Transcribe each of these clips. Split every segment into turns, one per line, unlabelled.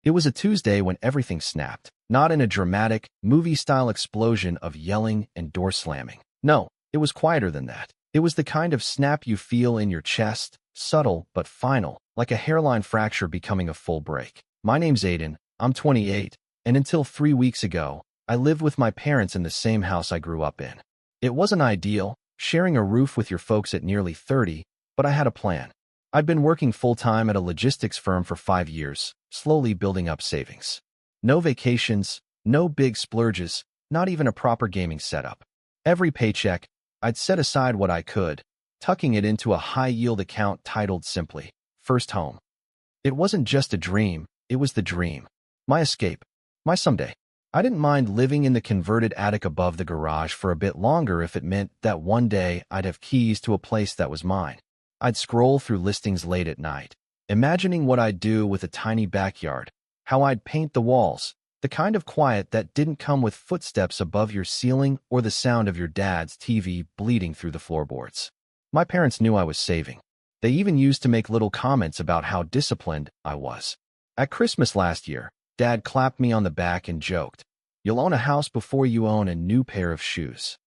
It was a Tuesday when everything snapped, not in a dramatic, movie-style explosion of yelling and door slamming. No, it was quieter than that. It was the kind of snap you feel in your chest, subtle but final, like a hairline fracture becoming a full break. My name's Aiden, I'm 28, and until 3 weeks ago, I lived with my parents in the same house I grew up in. It wasn't ideal, sharing a roof with your folks at nearly 30, but I had a plan. I'd been working full-time at a logistics firm for 5 years, slowly building up savings. No vacations, no big splurges, not even a proper gaming setup. Every paycheck, I'd set aside what I could, tucking it into a high-yield account titled simply, First Home. It wasn't just a dream, it was the dream. My escape. My someday. I didn't mind living in the converted attic above the garage for a bit longer if it meant that one day I'd have keys to a place that was mine. I'd scroll through listings late at night, imagining what I'd do with a tiny backyard, how I'd paint the walls, the kind of quiet that didn't come with footsteps above your ceiling or the sound of your dad's TV bleeding through the floorboards. My parents knew I was saving. They even used to make little comments about how disciplined I was. At Christmas last year, Dad clapped me on the back and joked, "You'll own a house before you own a new pair of shoes."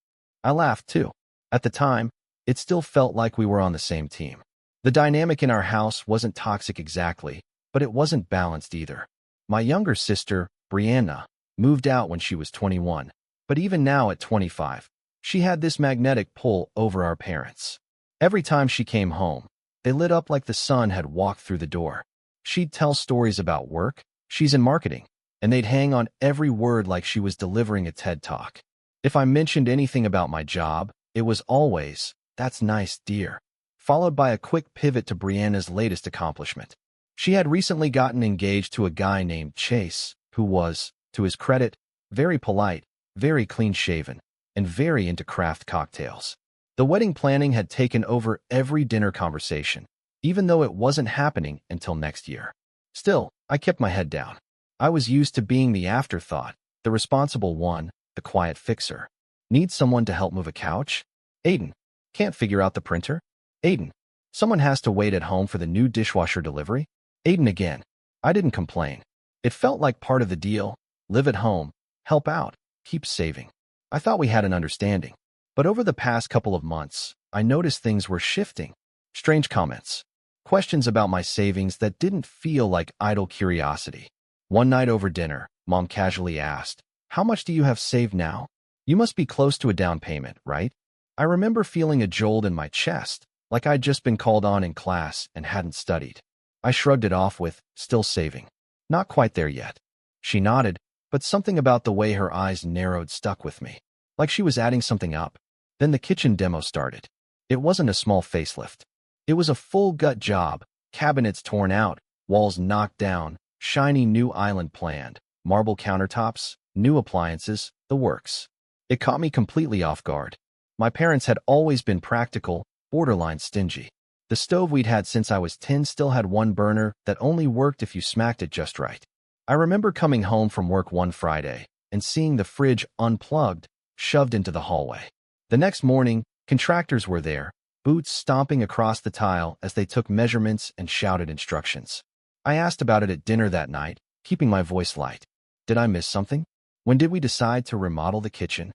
I laughed too. At the time, it still felt like we were on the same team. The dynamic in our house wasn't toxic exactly, but it wasn't balanced either. My younger sister, Brianna, moved out when she was 21, but even now at 25, she had this magnetic pull over our parents. Every time she came home, they lit up like the sun had walked through the door. She'd tell stories about work, she's in marketing, and they'd hang on every word like she was delivering a TED Talk. If I mentioned anything about my job, it was always, "That's nice, dear," followed by a quick pivot to Brianna's latest accomplishment. She had recently gotten engaged to a guy named Chase, who was, to his credit, very polite, very clean-shaven, and very into craft cocktails. The wedding planning had taken over every dinner conversation, even though it wasn't happening until next year. Still, I kept my head down. I was used to being the afterthought, the responsible one, the quiet fixer. Need someone to help move a couch? Aiden. Can't figure out the printer? Aiden. Someone has to wait at home for the new dishwasher delivery? Aiden again. I didn't complain. It felt like part of the deal. Live at home, help out, keep saving. I thought we had an understanding. But over the past couple of months, I noticed things were shifting. Strange comments. Questions about my savings that didn't feel like idle curiosity. One night over dinner, Mom casually asked, "How much do you have saved now? You must be close to a down payment, right?" I remember feeling a jolt in my chest, like I'd just been called on in class and hadn't studied. I shrugged it off with, "Still saving. Not quite there yet." She nodded, but something about the way her eyes narrowed stuck with me, like she was adding something up. Then the kitchen demo started. It wasn't a small facelift. It was a full gut job, cabinets torn out, walls knocked down, shiny new island planned, marble countertops, new appliances, the works. It caught me completely off guard. My parents had always been practical, borderline stingy. The stove we'd had since I was 10 still had one burner that only worked if you smacked it just right. I remember coming home from work one Friday and seeing the fridge unplugged, shoved into the hallway. The next morning, contractors were there, boots stomping across the tile as they took measurements and shouted instructions. I asked about it at dinner that night, keeping my voice light. Did I miss something? When did we decide to remodel the kitchen?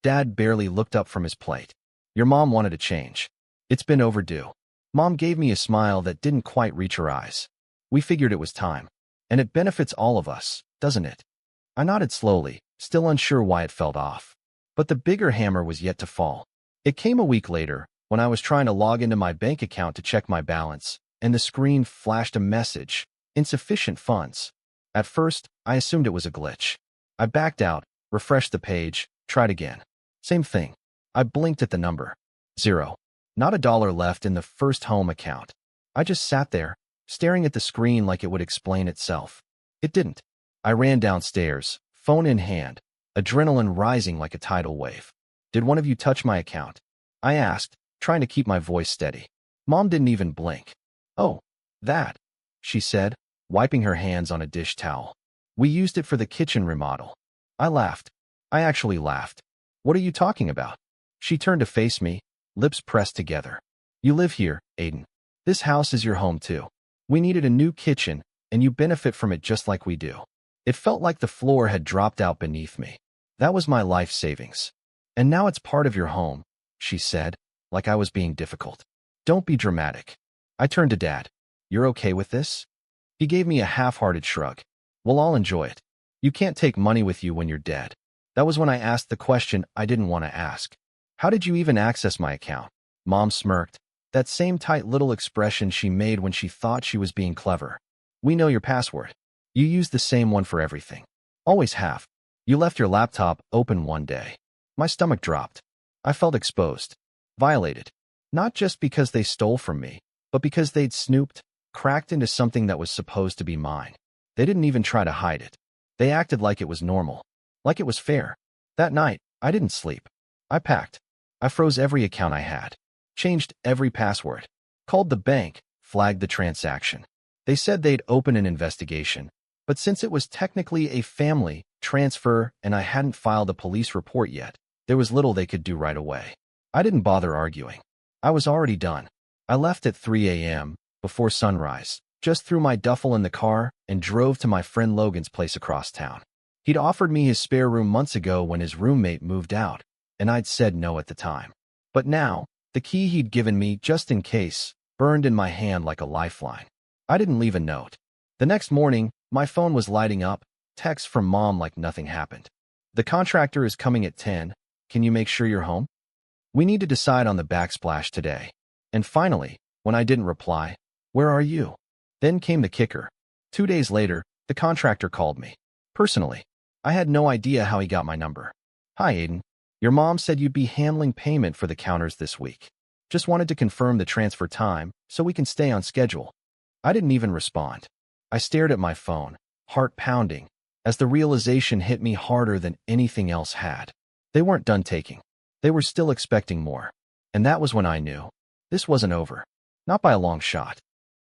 Dad barely looked up from his plate. Your mom wanted a change. It's been overdue. Mom gave me a smile that didn't quite reach her eyes. We figured it was time. And it benefits all of us, doesn't it? I nodded slowly, still unsure why it felt off. But the bigger hammer was yet to fall. It came a week later, when I was trying to log into my bank account to check my balance, and the screen flashed a message, "Insufficient funds." At first, I assumed it was a glitch. I backed out, refreshed the page, tried again. Same thing. I blinked at the number. 0. Not a dollar left in the First Home account. I just sat there, staring at the screen like it would explain itself. It didn't. I ran downstairs, phone in hand, adrenaline rising like a tidal wave. "Did one of you touch my account?" I asked, trying to keep my voice steady. Mom didn't even blink. "Oh, that," she said, wiping her hands on a dish towel. "We used it for the kitchen remodel." I laughed. I actually laughed. "What are you talking about?" She turned to face me, lips pressed together. "You live here, Aiden. This house is your home too. We needed a new kitchen, and you benefit from it just like we do. It felt like the floor had dropped out beneath me. That was my life savings. And now it's part of your home, she said, like I was being difficult. Don't be dramatic. I turned to Dad. You're okay with this? He gave me a half-hearted shrug. We'll all enjoy it. You can't take money with you when you're dead. That was when I asked the question I didn't want to ask. How did you even access my account? Mom smirked. That same tight little expression she made when she thought she was being clever. We know your password. You use the same one for everything. Always have. You left your laptop open one day. My stomach dropped. I felt exposed. Violated. Not just because they stole from me, but because they'd snooped, cracked into something that was supposed to be mine. They didn't even try to hide it. They acted like it was normal. Like it was fair. That night, I didn't sleep. I packed. I froze every account I had. Changed every password. Called the bank, flagged the transaction. They said they'd open an investigation, but since it was technically a family transfer and I hadn't filed a police report yet, there was little they could do right away. I didn't bother arguing. I was already done. I left at 3 a.m., before sunrise, just threw my duffel in the car and drove to my friend Logan's place across town. He'd offered me his spare room months ago when his roommate moved out, and I'd said no at the time. But now, the key he'd given me just in case burned in my hand like a lifeline. I didn't leave a note. The next morning, my phone was lighting up, texts from Mom like nothing happened. The contractor is coming at 10. Can you make sure you're home? We need to decide on the backsplash today. And finally, when I didn't reply, where are you? Then came the kicker. 2 days later, the contractor called me. Personally. I had no idea how he got my number. Hi, Aiden. Your mom said you'd be handling payment for the counters this week. Just wanted to confirm the transfer time so we can stay on schedule. I didn't even respond. I stared at my phone, heart pounding, as the realization hit me harder than anything else had. They weren't done taking. They were still expecting more. And that was when I knew. This wasn't over. Not by a long shot.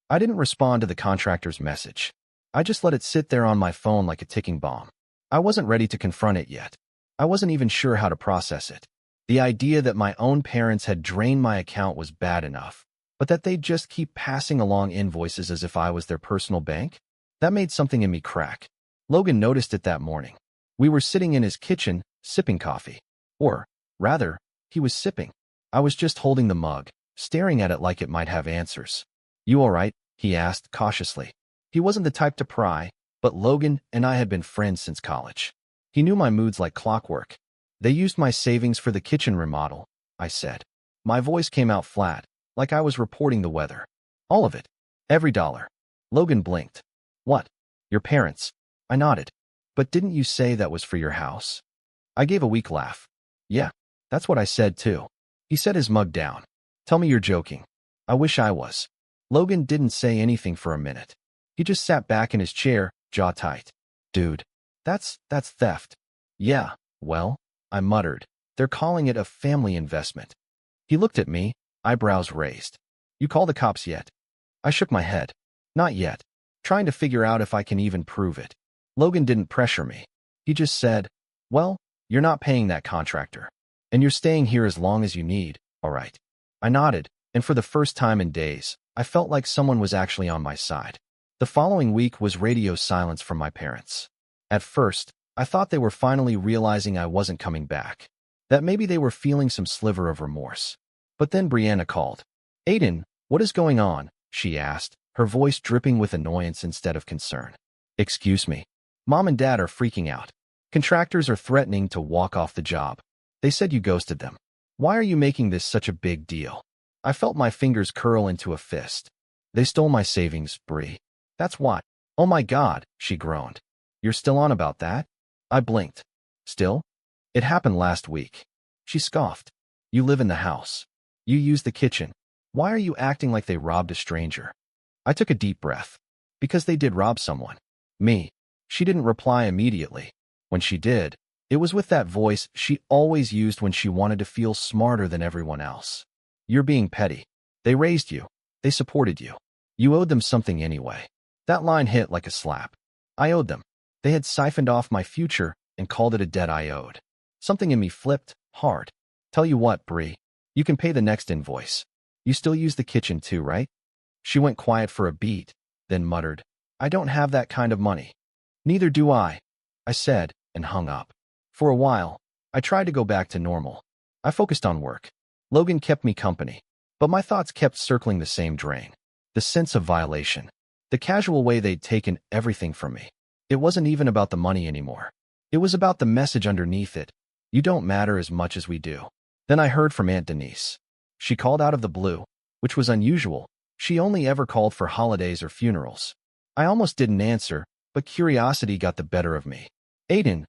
I didn't respond to the contractor's message. I just let it sit there on my phone like a ticking bomb. I wasn't ready to confront it yet. I wasn't even sure how to process it. The idea that my own parents had drained my account was bad enough, but that they'd just keep passing along invoices as if I was their personal bank? That made something in me crack. Logan noticed it that morning. We were sitting in his kitchen, sipping coffee. Or, rather, he was sipping. I was just holding the mug, staring at it like it might have answers. You all right? He asked cautiously. He wasn't the type to pry, but Logan and I had been friends since college. He knew my moods like clockwork. They used my savings for the kitchen remodel, I said. My voice came out flat, like I was reporting the weather. All of it. Every dollar. Logan blinked. What? Your parents? I nodded. But didn't you say that was for your house? I gave a weak laugh. Yeah, that's what I said too. He set his mug down. Tell me you're joking. I wish I was. Logan didn't say anything for a minute. He just sat back in his chair, jaw tight. Dude, that's theft. Yeah, well, I muttered. They're calling it a family investment. He looked at me, eyebrows raised. You call the cops yet? I shook my head. Not yet. Trying to figure out if I can even prove it. Logan didn't pressure me. He just said, well, you're not paying that contractor. And you're staying here as long as you need, all right. I nodded, and for the first time in days, I felt like someone was actually on my side. The following week was radio silence from my parents. At first, I thought they were finally realizing I wasn't coming back. That maybe they were feeling some sliver of remorse. But then Brianna called. Aiden, what is going on? She asked, her voice dripping with annoyance instead of concern. Excuse me. Mom and Dad are freaking out. Contractors are threatening to walk off the job. They said you ghosted them. Why are you making this such a big deal? I felt my fingers curl into a fist. They stole my savings, Bri. That's why. Oh my God, she groaned. You're still on about that? I blinked. Still? It happened last week. She scoffed. You live in the house. You use the kitchen. Why are you acting like they robbed a stranger? I took a deep breath. Because they did rob someone. Me. She didn't reply immediately. When she did, it was with that voice she always used when she wanted to feel smarter than everyone else. You're being petty. They raised you. They supported you. You owed them something anyway. That line hit like a slap. I owed them. They had siphoned off my future and called it a debt I owed. Something in me flipped hard. Tell you what, Bri, you can pay the next invoice. You still use the kitchen too, right? She went quiet for a beat, then muttered, I don't have that kind of money. Neither do I said, and hung up. For a while, I tried to go back to normal. I focused on work. Logan kept me company, but my thoughts kept circling the same drain. The sense of violation. The casual way they'd taken everything from me. It wasn't even about the money anymore. It was about the message underneath it. You don't matter as much as we do. Then I heard from Aunt Denise. She called out of the blue, which was unusual. She only ever called for holidays or funerals. I almost didn't answer, but curiosity got the better of me. Aiden,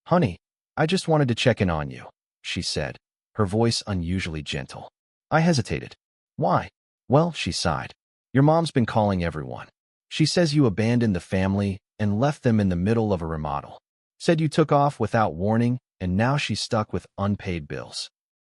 honey, I just wanted to check in on you, she said, her voice unusually gentle. I hesitated. Why? Well, she sighed. Your mom's been calling everyone. She says you abandoned the family and left them in the middle of a remodel. Said you took off without warning, and now she's stuck with unpaid bills.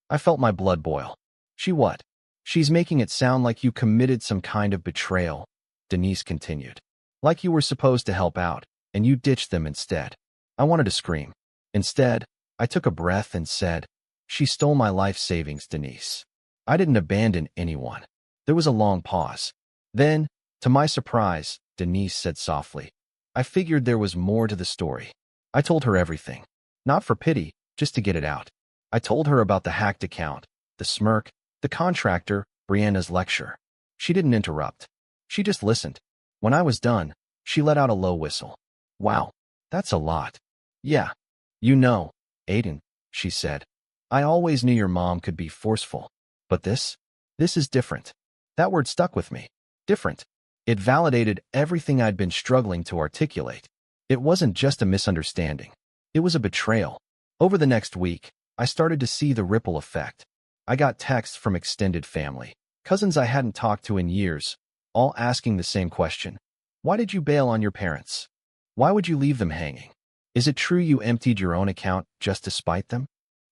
I felt my blood boil. She what? She's making it sound like you committed some kind of betrayal, Denise continued. Like you were supposed to help out, and you ditched them instead. I wanted to scream. Instead, I took a breath and said, she stole my life savings, Denise. I didn't abandon anyone. There was a long pause. Then, to my surprise, Denise said softly, I figured there was more to the story. I told her everything. Not for pity, just to get it out. I told her about the hacked account, the smirk, the contractor, Brianna's lecture. She didn't interrupt. She just listened. When I was done, she let out a low whistle. Wow, that's a lot. Yeah. You know, Aiden, she said. I always knew your mom could be forceful. But this is different. That word stuck with me. Different. It validated everything I'd been struggling to articulate. It wasn't just a misunderstanding. It was a betrayal. Over the next week, I started to see the ripple effect. I got texts from extended family, cousins I hadn't talked to in years, all asking the same question. Why did you bail on your parents? Why would you leave them hanging? Is it true you emptied your own account just to spite them?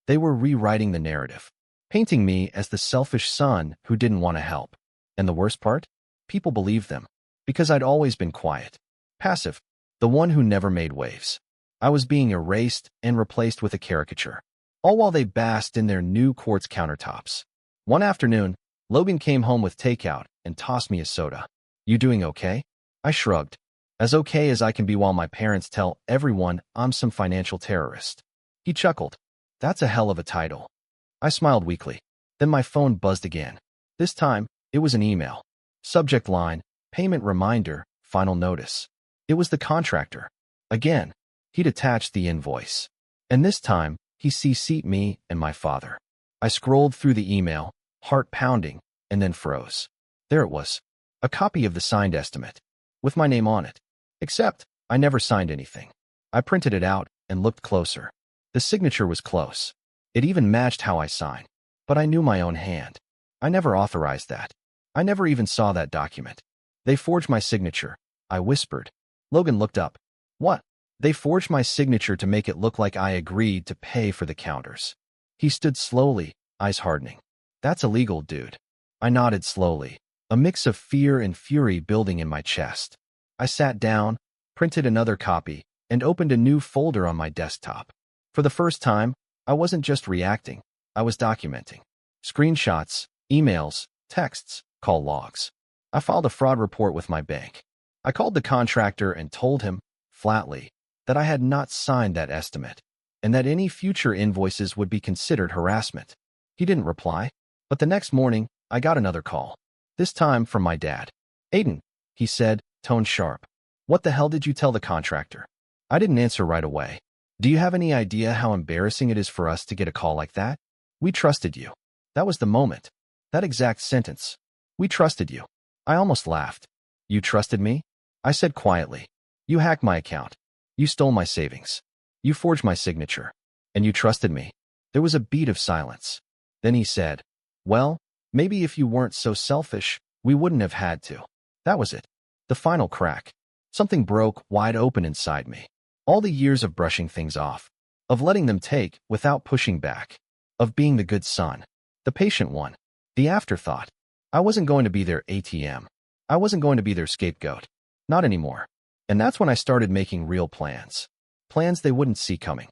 They were rewriting the narrative, painting me as the selfish son who didn't want to help. And the worst part? People believed them, because I'd always been quiet, passive, the one who never made waves. I was being erased and replaced with a caricature, all while they basked in their new quartz countertops. One afternoon, Logan came home with takeout and tossed me a soda. You doing okay? I shrugged. As okay as I can be while my parents tell everyone I'm some financial terrorist. He chuckled. That's a hell of a title. I smiled weakly. Then my phone buzzed again. This time, it was an email. Subject line, payment reminder, final notice. It was the contractor. Again, he'd attached the invoice. And this time, he CC'd me and my father. I scrolled through the email, heart pounding, and then froze. There it was. A copy of the signed estimate, with my name on it. Except, I never signed anything. I printed it out and looked closer. The signature was close. It even matched how I signed. But I knew my own hand. I never authorized that. I never even saw that document. They forged my signature, I whispered. Logan looked up. What? They forged my signature to make it look like I agreed to pay for the counters. He stood slowly, eyes hardening. That's illegal, dude. I nodded slowly, a mix of fear and fury building in my chest. I sat down, printed another copy, and opened a new folder on my desktop. For the first time, I wasn't just reacting, I was documenting. Screenshots, emails, texts, call logs. I filed a fraud report with my bank. I called the contractor and told him, flatly, that I had not signed that estimate, and that any future invoices would be considered harassment. He didn't reply, but the next morning, I got another call. This time from my dad. Aiden, he said, tone sharp. What the hell did you tell the contractor? I didn't answer right away. Do you have any idea how embarrassing it is for us to get a call like that? We trusted you. That was the moment. That exact sentence. We trusted you. I almost laughed. You trusted me? I said quietly. You hacked my account. You stole my savings. You forged my signature. And you trusted me. There was a beat of silence. Then he said, well, maybe if you weren't so selfish, we wouldn't have had to. That was it. The final crack. Something broke wide open inside me. All the years of brushing things off, of letting them take without pushing back, of being the good son, the patient one, the afterthought. I wasn't going to be their ATM. I wasn't going to be their scapegoat. Not anymore. And that's when I started making real plans. Plans they wouldn't see coming.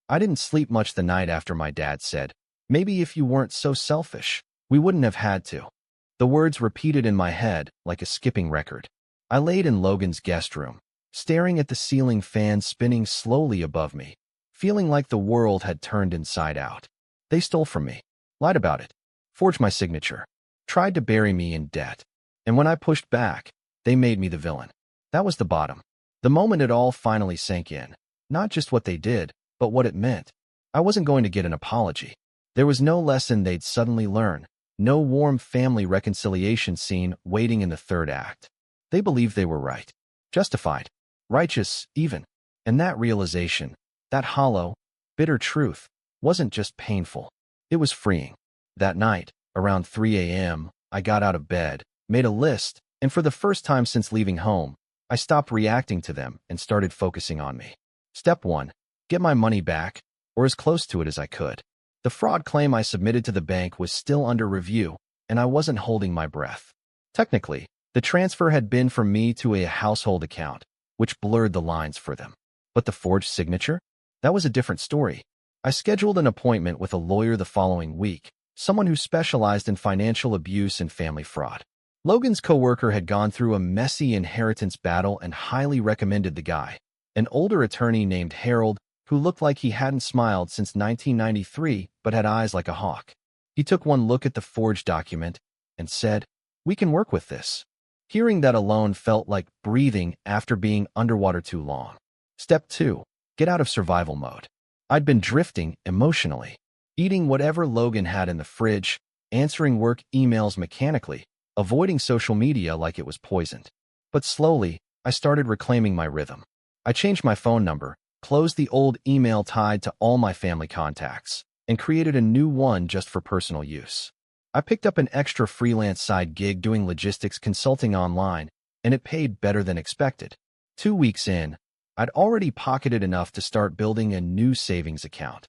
I didn't sleep much the night after my dad said, maybe if you weren't so selfish, we wouldn't have had to. The words repeated in my head like a skipping record. I laid in Logan's guest room, staring at the ceiling fan spinning slowly above me, feeling like the world had turned inside out. They stole from me, lied about it, forged my signature, tried to bury me in debt. And when I pushed back, they made me the villain. That was the bottom. The moment it all finally sank in, not just what they did, but what it meant. I wasn't going to get an apology. There was no lesson they'd suddenly learn, no warm family reconciliation scene waiting in the third act. They believed they were right, justified, righteous, even. And that realization, that hollow, bitter truth, wasn't just painful. It was freeing. That night, around 3 a.m., I got out of bed, made a list, and for the first time since leaving home, I stopped reacting to them and started focusing on me. Step 1. Get my money back, or as close to it as I could. The fraud claim I submitted to the bank was still under review, and I wasn't holding my breath. Technically, the transfer had been from me to a household account, which blurred the lines for them. But the forged signature? That was a different story. I scheduled an appointment with a lawyer the following week, someone who specialized in financial abuse and family fraud. Logan's coworker had gone through a messy inheritance battle and highly recommended the guy, an older attorney named Harold, who looked like he hadn't smiled since 1993 but had eyes like a hawk. He took one look at the forged document and said, "We can work with this." Hearing that alone felt like breathing after being underwater too long. Step 2. Get out of survival mode. I'd been drifting emotionally, eating whatever Logan had in the fridge, answering work emails mechanically, avoiding social media like it was poisoned. But slowly, I started reclaiming my rhythm. I changed my phone number, closed the old email tied to all my family contacts, and created a new one just for personal use. I picked up an extra freelance side gig doing logistics consulting online, and it paid better than expected. 2 weeks in, I'd already pocketed enough to start building a new savings account.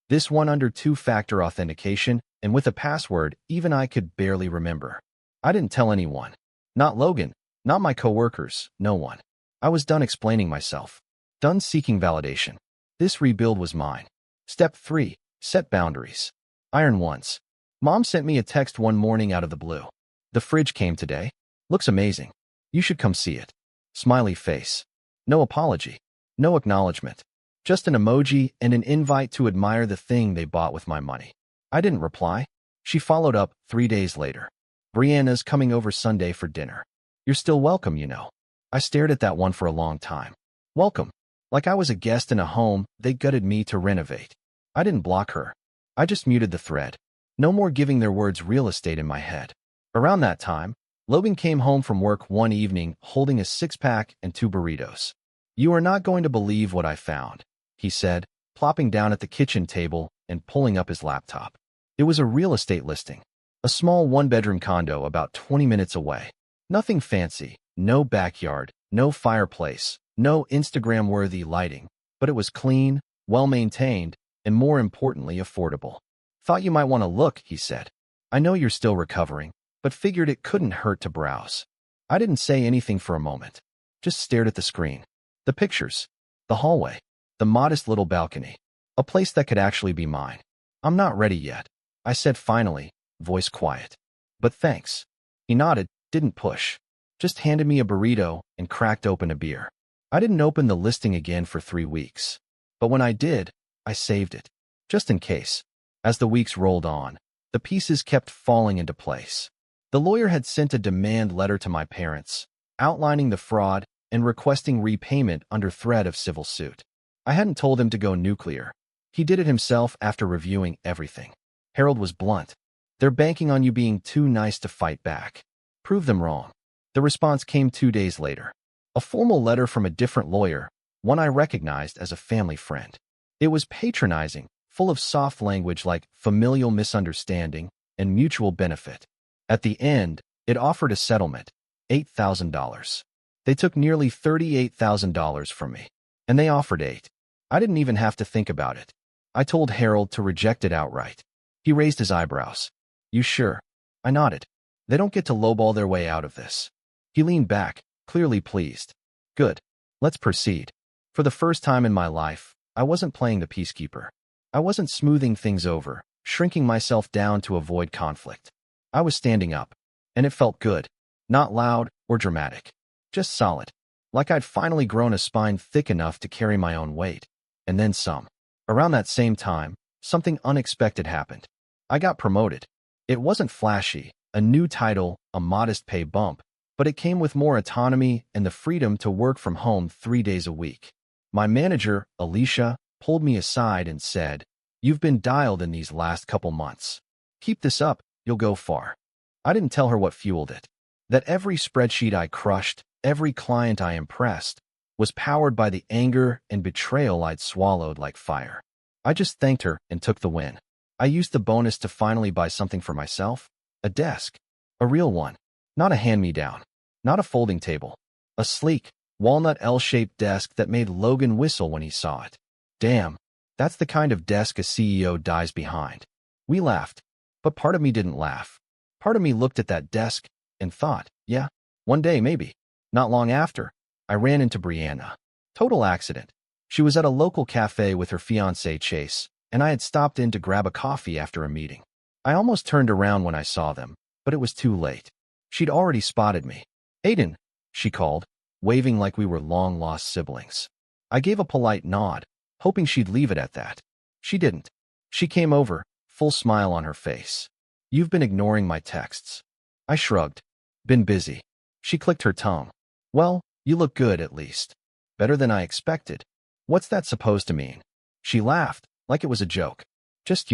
This one under two-factor authentication, and with a password even I could barely remember. I didn't tell anyone. Not Logan, not my coworkers, no one. I was done explaining myself. Done seeking validation. This rebuild was mine. Step 3. Set boundaries. Iron once. Mom sent me a text one morning out of the blue. "The fridge came today. Looks amazing. You should come see it." Smiley face. No apology. No acknowledgement. Just an emoji and an invite to admire the thing they bought with my money. I didn't reply. She followed up 3 days later. "Brianna's coming over Sunday for dinner. You're still welcome, you know." I stared at that one for a long time. Welcome. Like I was a guest in a home they gutted me to renovate. I didn't block her. I just muted the thread. No more giving their words real estate in my head. Around that time, Logan came home from work one evening holding a six-pack and 2 burritos. "You are not going to believe what I found," he said, plopping down at the kitchen table and pulling up his laptop. It was a real estate listing. A small one-bedroom condo about 20 minutes away. Nothing fancy, no backyard, no fireplace, no Instagram-worthy lighting, but it was clean, well-maintained, and more importantly, affordable. "Thought you might want to look," he said. "I know you're still recovering, but figured it couldn't hurt to browse." I didn't say anything for a moment, just stared at the screen. The pictures, the hallway, the modest little balcony, a place that could actually be mine. "I'm not ready yet," I said finally, voice quiet. "But thanks." He nodded, didn't push, just handed me a burrito and cracked open a beer. I didn't open the listing again for 3 weeks. But when I did, I saved it, just in case. As the weeks rolled on, the pieces kept falling into place. The lawyer had sent a demand letter to my parents, outlining the fraud and requesting repayment under threat of civil suit. I hadn't told him to go nuclear. He did it himself after reviewing everything. Harold was blunt. "They're banking on you being too nice to fight back. Prove them wrong." The response came 2 days later. A formal letter from a different lawyer, one I recognized as a family friend. It was patronizing, full of soft language like familial misunderstanding and mutual benefit. At the end, it offered a settlement, $8,000. They took nearly $38,000 from me, and they offered 8. I didn't even have to think about it. I told Harold to reject it outright. He raised his eyebrows. "You sure?" I nodded. "They don't get to lowball their way out of this." He leaned back, clearly pleased. "Good. Let's proceed." For the first time in my life, I wasn't playing the peacekeeper. I wasn't smoothing things over, shrinking myself down to avoid conflict. I was standing up, and it felt good, not loud or dramatic. Just solid. Like I'd finally grown a spine thick enough to carry my own weight. And then some. Around that same time, something unexpected happened. I got promoted. It wasn't flashy, a new title, a modest pay bump, but it came with more autonomy and the freedom to work from home 3 days a week. My manager, Alicia, pulled me aside and said, "You've been dialed in these last couple months. Keep this up, you'll go far." I didn't tell her what fueled it. That every spreadsheet I crushed, every client I impressed, was powered by the anger and betrayal I'd swallowed like fire. I just thanked her and took the win. I used the bonus to finally buy something for myself. A desk. A real one. Not a hand-me-down. Not a folding table. A sleek, walnut L-shaped desk that made Logan whistle when he saw it. Damn, that's the kind of desk a CEO dies behind. We laughed, but part of me didn't laugh. Part of me looked at that desk and thought, yeah, one day maybe. Not long after, I ran into Brianna. Total accident. She was at a local cafe with her fiancé Chase, and I had stopped in to grab a coffee after a meeting. I almost turned around when I saw them, but it was too late. She'd already spotted me. "Aiden," she called, waving like we were long-lost siblings. I gave a polite nod, hoping she'd leave it at that. She didn't. She came over, full smile on her face. "You've been ignoring my texts." I shrugged. "Been busy." She clicked her tongue. "Well, you look good, at least. Better than I expected." "What's that supposed to mean?" She laughed, like it was a joke. "Just,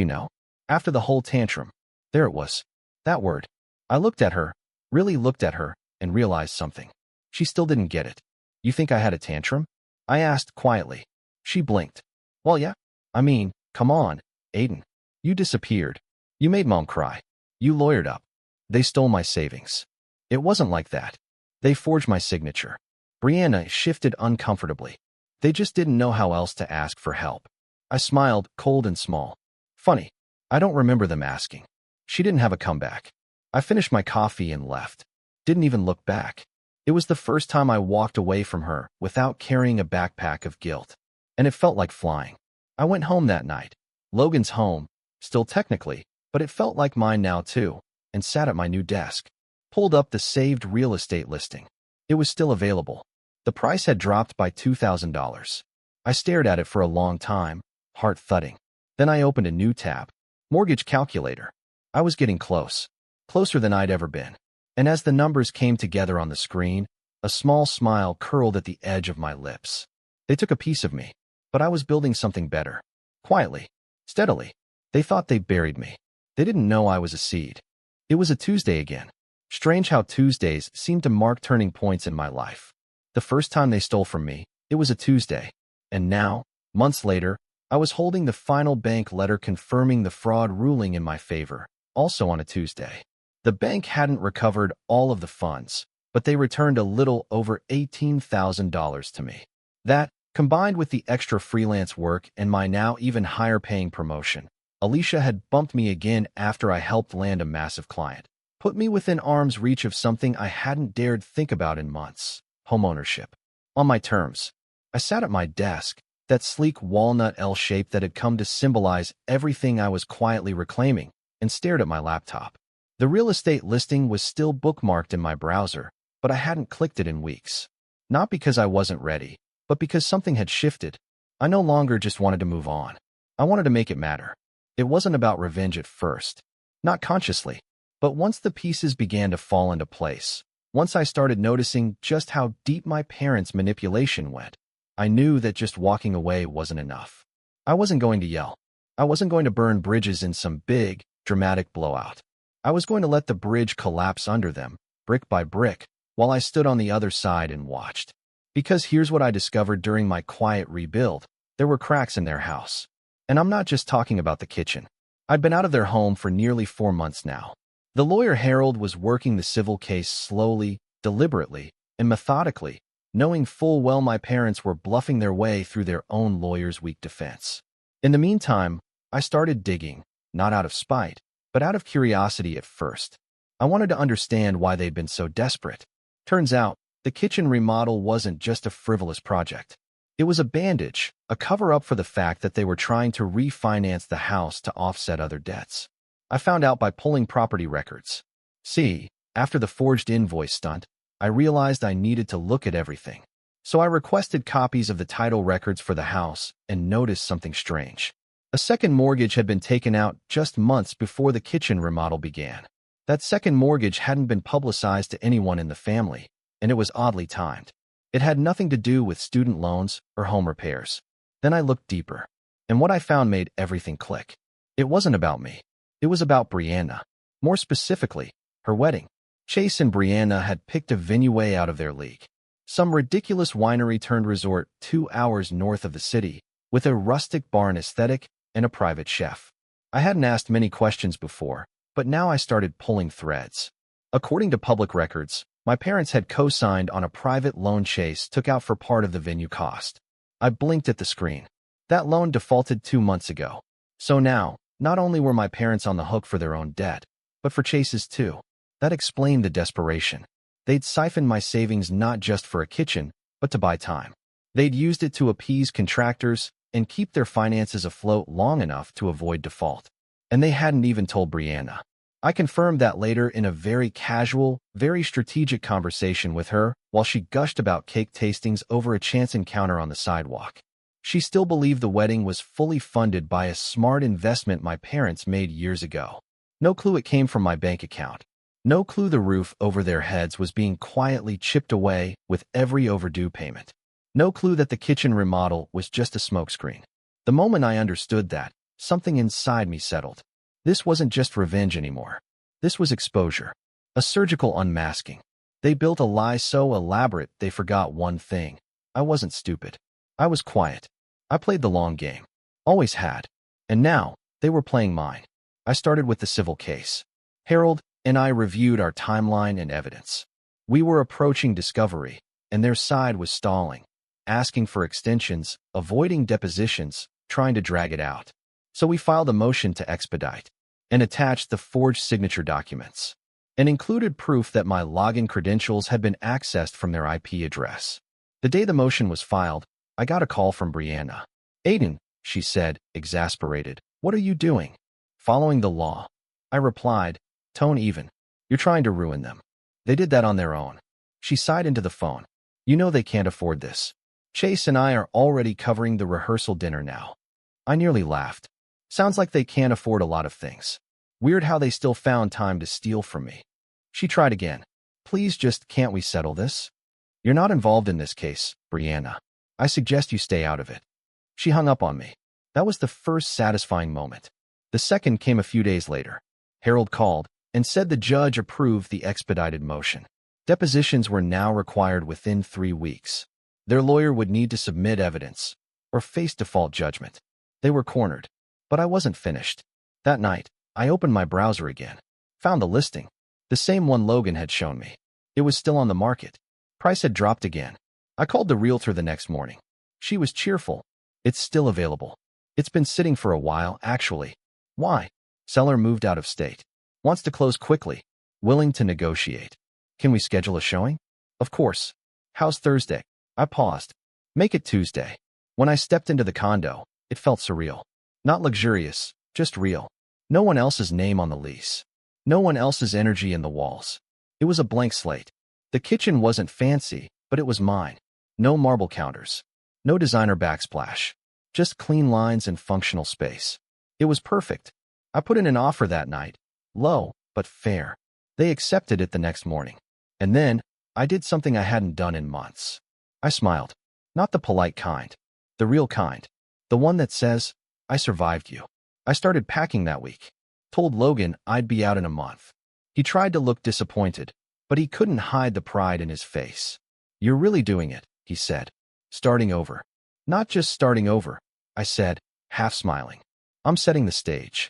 after the whole tantrum." There it was. That word. I looked at her, really looked at her, and realized something. She still didn't get it. "You think I had a tantrum?" I asked quietly. She blinked. "Well, yeah. I mean, come on, Aiden. You disappeared. You made Mom cry. You lawyered up. They stole my savings." "It wasn't like that. They forged my signature." Brianna shifted uncomfortably. "They just didn't know how else to ask for help." I smiled, cold and small. "Funny. I don't remember them asking." She didn't have a comeback. I finished my coffee and left. Didn't even look back. It was the first time I walked away from her without carrying a backpack of guilt. And it felt like flying. I went home that night. Logan's home, still technically, but it felt like mine now too, and sat at my new desk. Pulled up the saved real estate listing. It was still available. The price had dropped by $2,000. I stared at it for a long time, heart thudding. Then I opened a new tab. Mortgage calculator. I was getting close. Closer than I'd ever been. And as the numbers came together on the screen, a small smile curled at the edge of my lips. They took a piece of me, but I was building something better. Quietly. Steadily. They thought they buried me. They didn't know I was a seed. It was a Tuesday again. Strange how Tuesdays seem to mark turning points in my life. The first time they stole from me, it was a Tuesday. And now, months later, I was holding the final bank letter confirming the fraud ruling in my favor, also on a Tuesday. The bank hadn't recovered all of the funds, but they returned a little over $18,000 to me. That, combined with the extra freelance work and my now even higher paying promotion, Alicia had bumped me again after I helped land a massive client. Put me within arm's reach of something I hadn't dared think about in months: homeownership. On my terms. I sat at my desk, that sleek walnut L shape that had come to symbolize everything I was quietly reclaiming, and stared at my laptop. The real estate listing was still bookmarked in my browser, but I hadn't clicked it in weeks. Not because I wasn't ready, but because something had shifted. I no longer just wanted to move on. I wanted to make it matter. It wasn't about revenge at first. Not consciously. But once the pieces began to fall into place, once I started noticing just how deep my parents' manipulation went, I knew that just walking away wasn't enough. I wasn't going to yell. I wasn't going to burn bridges in some big, dramatic blowout. I was going to let the bridge collapse under them, brick by brick, while I stood on the other side and watched. Because here's what I discovered during my quiet rebuild: there were cracks in their house. And I'm not just talking about the kitchen. I'd been out of their home for nearly 4 months now. The lawyer Harold was working the civil case slowly, deliberately, and methodically, knowing full well my parents were bluffing their way through their own lawyer's weak defense. In the meantime, I started digging, not out of spite, but out of curiosity at first. I wanted to understand why they'd been so desperate. Turns out, the kitchen remodel wasn't just a frivolous project. It was a bandage, a cover-up for the fact that they were trying to refinance the house to offset other debts. I found out by pulling property records. See, after the forged invoice stunt, I realized I needed to look at everything. So I requested copies of the title records for the house and noticed something strange. A second mortgage had been taken out just months before the kitchen remodel began. That second mortgage hadn't been publicized to anyone in the family, and it was oddly timed. It had nothing to do with student loans or home repairs. Then I looked deeper, and what I found made everything click. It wasn't about me. It was about Brianna. More specifically, her wedding. Chase and Brianna had picked a venue way out of their league. Some ridiculous winery-turned-resort 2 hours north of the city, with a rustic barn aesthetic and a private chef. I hadn't asked many questions before, but now I started pulling threads. According to public records, my parents had co-signed on a private loan Chase took out for part of the venue cost. I blinked at the screen. That loan defaulted 2 months ago. So now, not only were my parents on the hook for their own debt, but for Chase's too. That explained the desperation. They'd siphoned my savings not just for a kitchen, but to buy time. They'd used it to appease contractors and keep their finances afloat long enough to avoid default. And they hadn't even told Brianna. I confirmed that later in a very casual, very strategic conversation with her while she gushed about cake tastings over a chance encounter on the sidewalk. She still believed the wedding was fully funded by a smart investment my parents made years ago. No clue it came from my bank account. No clue the roof over their heads was being quietly chipped away with every overdue payment. No clue that the kitchen remodel was just a smokescreen. The moment I understood that, something inside me settled. This wasn't just revenge anymore. This was exposure. A surgical unmasking. They built a lie so elaborate they forgot one thing. I wasn't stupid. I was quiet. I played the long game. Always had. And now, they were playing mine. I started with the civil case. Harold and I reviewed our timeline and evidence. We were approaching discovery, and their side was stalling, asking for extensions, avoiding depositions, trying to drag it out. So we filed a motion to expedite and attached the forged signature documents and included proof that my login credentials had been accessed from their IP address. The day the motion was filed, I got a call from Brianna. "Aiden," she said, exasperated, "what are you doing?" "Following the law." I replied, tone even. "You're trying to ruin them. They did that on their own." She sighed into the phone. "You know they can't afford this. Chase and I are already covering the rehearsal dinner now." I nearly laughed. Sounds like they can't afford a lot of things. Weird how they still found time to steal from me. She tried again. "Please just can't we settle this? You're not involved in this case, Brianna. I suggest you stay out of it." She hung up on me. That was the first satisfying moment. The second came a few days later. Harold called and said the judge approved the expedited motion. Depositions were now required within 3 weeks. Their lawyer would need to submit evidence or face default judgment. They were cornered. But I wasn't finished. That night, I opened my browser again. Found the listing. The same one Logan had shown me. It was still on the market. Price had dropped again. I called the realtor the next morning. She was cheerful. "It's still available. It's been sitting for a while, actually." "Why?" "Seller moved out of state. Wants to close quickly. Willing to negotiate." "Can we schedule a showing?" "Of course." "How's Thursday?" I paused. "Make it Tuesday." When I stepped into the condo, it felt surreal. Not luxurious, just real. No one else's name on the lease. No one else's energy in the walls. It was a blank slate. The kitchen wasn't fancy, but it was mine. No marble counters. No designer backsplash. Just clean lines and functional space. It was perfect. I put in an offer that night. Low, but fair. They accepted it the next morning. And then, I did something I hadn't done in months. I smiled. Not the polite kind. The real kind. The one that says, "I survived you." I started packing that week. Told Logan I'd be out in a month. He tried to look disappointed, but he couldn't hide the pride in his face. "You're really doing it," he said. "Starting over." "Not just starting over," I said, half smiling. "I'm setting the stage."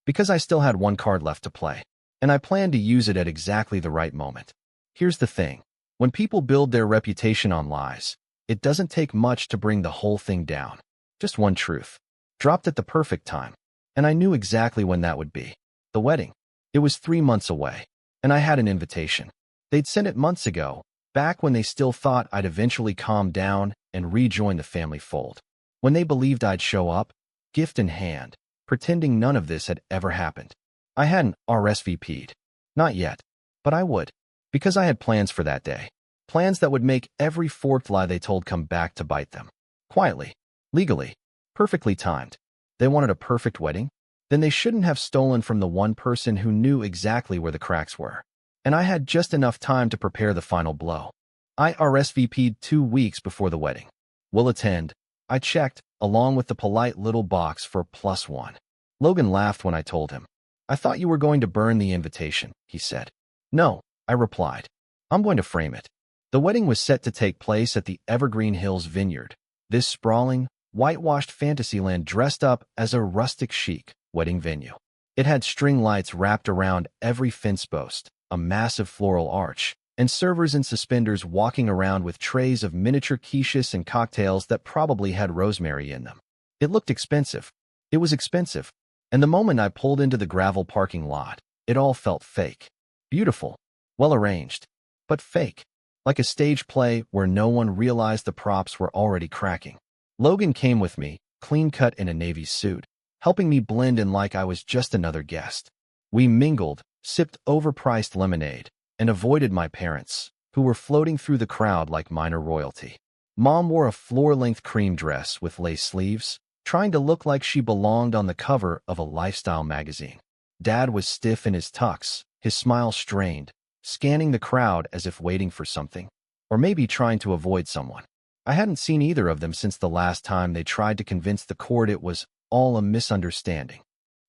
Because I still had one card left to play, and I planned to use it at exactly the right moment. Here's the thing. When people build their reputation on lies, it doesn't take much to bring the whole thing down. Just one truth. Dropped at the perfect time. And I knew exactly when that would be. The wedding. It was 3 months away. And I had an invitation. They'd sent it months ago, back when they still thought I'd eventually calm down and rejoin the family fold. When they believed I'd show up, gift in hand, pretending none of this had ever happened. I hadn't RSVP'd. Not yet. But I would. Because I had plans for that day. Plans that would make every fourth lie they told come back to bite them. Quietly. Legally. Perfectly timed. They wanted a perfect wedding? Then they shouldn't have stolen from the one person who knew exactly where the cracks were. And I had just enough time to prepare the final blow. I RSVP'd 2 weeks before the wedding. Will attend. I checked, along with the polite little box for +1. Logan laughed when I told him. I thought you were going to burn the invitation, he said. No, I replied. I'm going to frame it. The wedding was set to take place at the Evergreen Hills Vineyard. This sprawling, whitewashed fantasyland dressed up as a rustic chic wedding venue. It had string lights wrapped around every fence post, a massive floral arch, and servers in suspenders walking around with trays of miniature quiches and cocktails that probably had rosemary in them. It looked expensive. It was expensive. And the moment I pulled into the gravel parking lot, it all felt fake. Beautiful. Well arranged. But fake. Like a stage play where no one realized the props were already cracking. Logan came with me, clean-cut in a navy suit, helping me blend in like I was just another guest. We mingled, sipped overpriced lemonade, and avoided my parents, who were floating through the crowd like minor royalty. Mom wore a floor-length cream dress with lace sleeves, trying to look like she belonged on the cover of a lifestyle magazine. Dad was stiff in his tux, his smile strained, scanning the crowd as if waiting for something, or maybe trying to avoid someone. I hadn't seen either of them since the last time they tried to convince the court it was all a misunderstanding.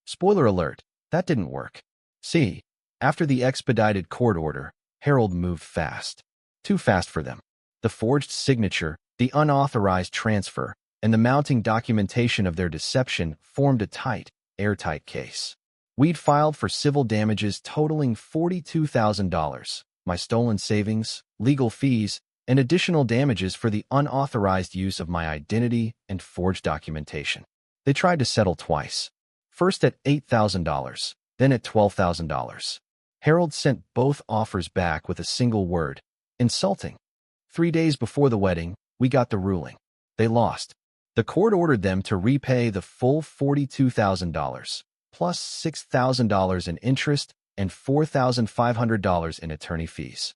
Spoiler alert, that didn't work. See, after the expedited court order, Harold moved fast. Too fast for them. The forged signature, the unauthorized transfer, and the mounting documentation of their deception formed a tight, airtight case. We'd filed for civil damages totaling $42,000, my stolen savings, legal fees, and additional damages for the unauthorized use of my identity and forged documentation. They tried to settle twice. First at $8,000, then at $12,000. Harold sent both offers back with a single word: insulting. 3 days before the wedding, we got the ruling. They lost. The court ordered them to repay the full $42,000, plus $6,000 in interest and $4,500 in attorney fees.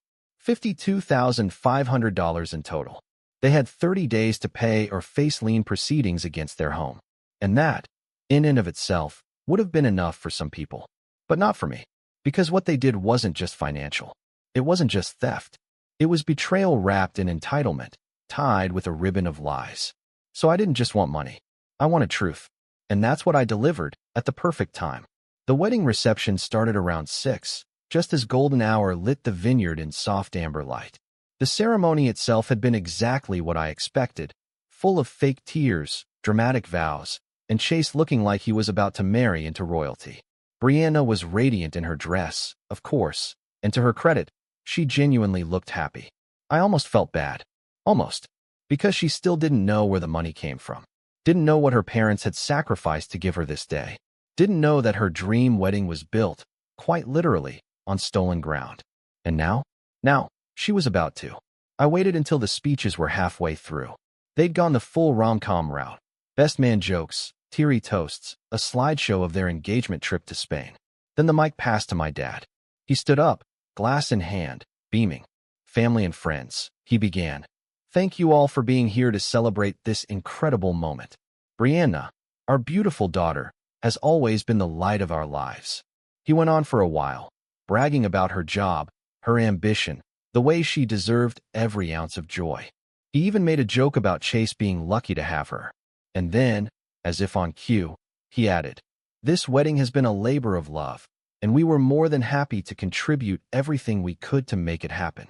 $52,500 in total. They had 30 days to pay or face lien proceedings against their home. And that, in and of itself, would have been enough for some people. But not for me. Because what they did wasn't just financial. It wasn't just theft. It was betrayal wrapped in entitlement, tied with a ribbon of lies. So I didn't just want money. I wanted truth. And that's what I delivered at the perfect time. The wedding reception started around 6, just as golden hour lit the vineyard in soft amber light. The ceremony itself had been exactly what I expected, full of fake tears, dramatic vows, and Chase looking like he was about to marry into royalty. Brianna was radiant in her dress, of course, and to her credit, she genuinely looked happy. I almost felt bad. Almost. Because she still didn't know where the money came from. Didn't know what her parents had sacrificed to give her this day. Didn't know that her dream wedding was built, quite literally, on stolen ground. And now? Now, she was about to. I waited until the speeches were halfway through. They'd gone the full rom-com route. Best man jokes, teary toasts, a slideshow of their engagement trip to Spain. Then the mic passed to my dad. He stood up, glass in hand, beaming. Family and friends, he began. Thank you all for being here to celebrate this incredible moment. Brianna, our beautiful daughter, has always been the light of our lives. He went on for a while, bragging about her job, her ambition, the way she deserved every ounce of joy. He even made a joke about Chase being lucky to have her. And then, as if on cue, he added, "This wedding has been a labor of love, and we were more than happy to contribute everything we could to make it happen."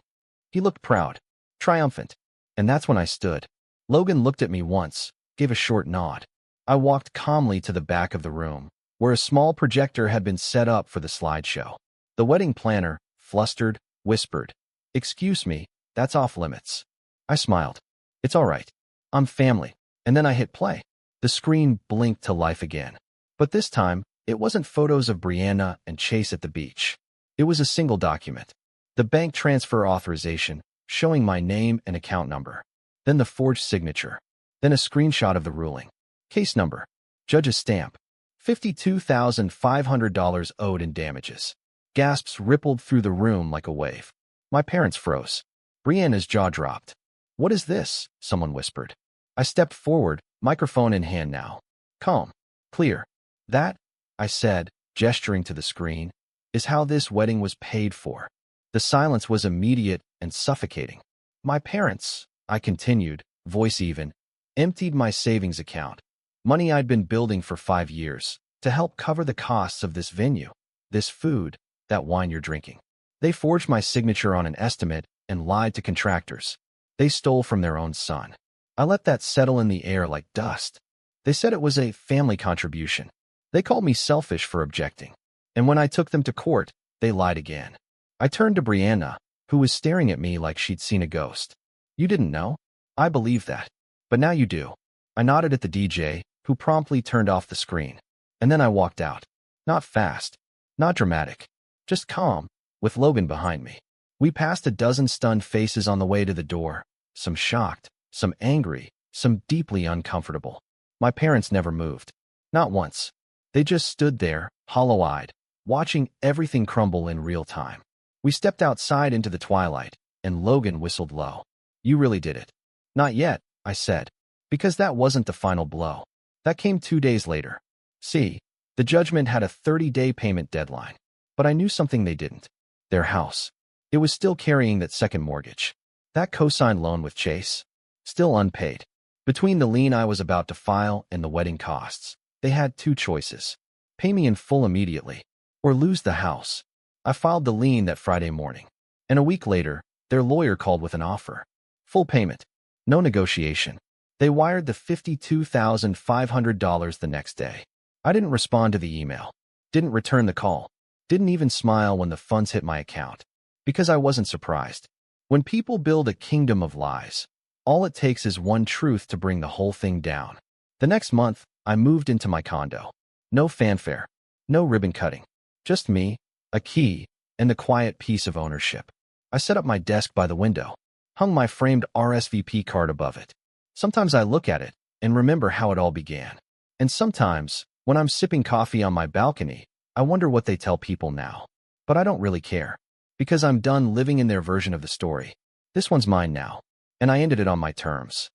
He looked proud, triumphant, and that's when I stood. Logan looked at me once, gave a short nod. I walked calmly to the back of the room, where a small projector had been set up for the slideshow. The wedding planner, flustered, whispered, "Excuse me, that's off limits." I smiled. "It's all right. I'm family." And then I hit play. The screen blinked to life again. But this time, it wasn't photos of Brianna and Chase at the beach. It was a single document. The bank transfer authorization, showing my name and account number. Then the forged signature. Then a screenshot of the ruling. Case number. Judge's stamp. $52,500 owed in damages. Gasps rippled through the room like a wave. My parents froze. Brianna's jaw dropped. What is this? Someone whispered. I stepped forward, microphone in hand now. Calm. Clear. That, I said, gesturing to the screen, is how this wedding was paid for. The silence was immediate and suffocating. My parents, I continued, voice even, emptied my savings account, money I'd been building for 5 years, to help cover the costs of this venue, this food, that wine you're drinking. They forged my signature on an estimate and lied to contractors. They stole from their own son. I let that settle in the air like dust. They said it was a family contribution. They called me selfish for objecting. And when I took them to court, they lied again. I turned to Brianna, who was staring at me like she'd seen a ghost. You didn't know? I believe that. But now you do. I nodded at the DJ, who promptly turned off the screen. And then I walked out. Not fast. Not dramatic. Just calm, with Logan behind me. We passed a dozen stunned faces on the way to the door. Some shocked, some angry, some deeply uncomfortable. My parents never moved. Not once. They just stood there, hollow-eyed, watching everything crumble in real time. We stepped outside into the twilight, and Logan whistled low. You really did it. Not yet, I said, because that wasn't the final blow. That came 2 days later. See, the judgment had a 30-day payment deadline. But I knew something they didn't. Their house. It was still carrying that second mortgage. That co-signed loan with Chase. Still unpaid. Between the lien I was about to file and the wedding costs, they had 2 choices. Pay me in full immediately, or lose the house. I filed the lien that Friday morning. And a week later, their lawyer called with an offer. Full payment. No negotiation. They wired the $52,500 the next day. I didn't respond to the email. Didn't return the call. Didn't even smile when the funds hit my account. Because I wasn't surprised. When people build a kingdom of lies, all it takes is one truth to bring the whole thing down. The next month, I moved into my condo. No fanfare. No ribbon cutting. Just me, a key, and the quiet peace of ownership. I set up my desk by the window. Hung my framed RSVP card above it. Sometimes I look at it and remember how it all began. And sometimes, when I'm sipping coffee on my balcony, I wonder what they tell people now. But I don't really care. Because I'm done living in their version of the story. This one's mine now. And I ended it on my terms.